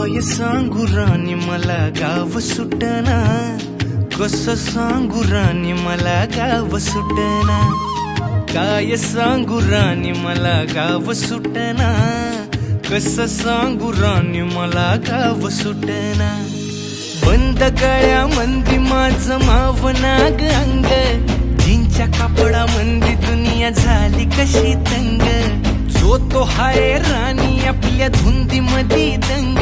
काय सांगू राणी मला गाव सुटना, कसं सांगू राणी मला गाव सुटना, काय सांगू राणी मला गाव सुटना, कसं सांगू राणी मला गाव सुटना. बंद गळ्या मंदी माझं मावनाग अंग, जीनच्या कापडा मंदी दुनिया झाली कशी तंग. जो तो हाय राणी आपल्या धुंदी मधी दंग,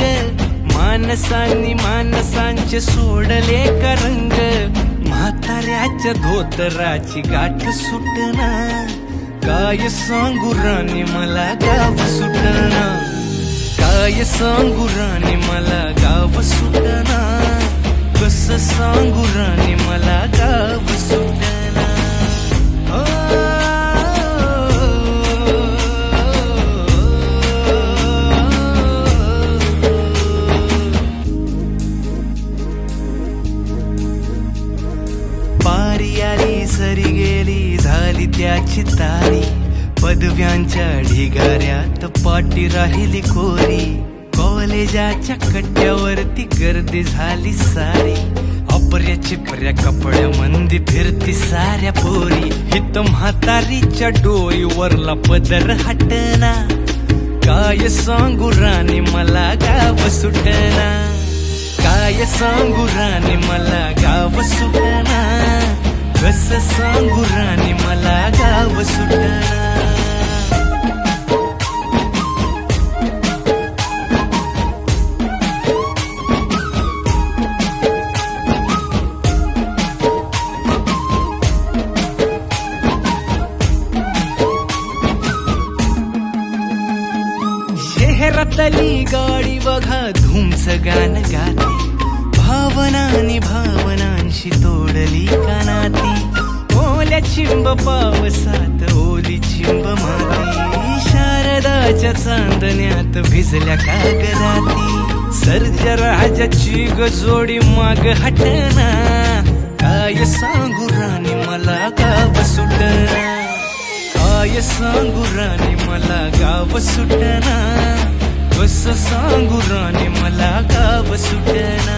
मानसांनी मानसांचे सोडले का रंग. म्हाताऱ्याच्या धोतराची गाठ सुटना, काय सांगू राणी मला गाव सुटना, काय सांगू राणी मला गाव सुटना, कसं सांगू राणी मला गाव सुटना. पारी आली सरी गेली झाली त्याची तारी, पदव्यांच्या ढिगाऱ्यात पाठी राहिली कोरी. कॉलेजाच्या कट्ट्यावरती गर्दी झाली सारी, अपर्या चिपर्या कपड्या मंदी फिरती साऱ्या पोरी. हित म्हातारीच्या डोईवरला पदर हटना, काय सांगू राणी मला गाव सुटना, काय सांगू राणी मला गाव सुटना, कसं सांगू राणी मला गाव सुटना. शहरातली गाडी बघा धूमचं गाणं गाते, भावनांनी भावनांशी तोडली कानाती. ओल्या चिंब पावसात ओली चिंब माती, शारदाच्या चांदण्यात भिजल्या कागदाती. सर्जराजाची गजोडी माग हटना, काय सांगू राणी मला गाव सुटना, काय सांगू राणी मला गाव सुटना, कसं सांगू राणी मला गाव सुटना.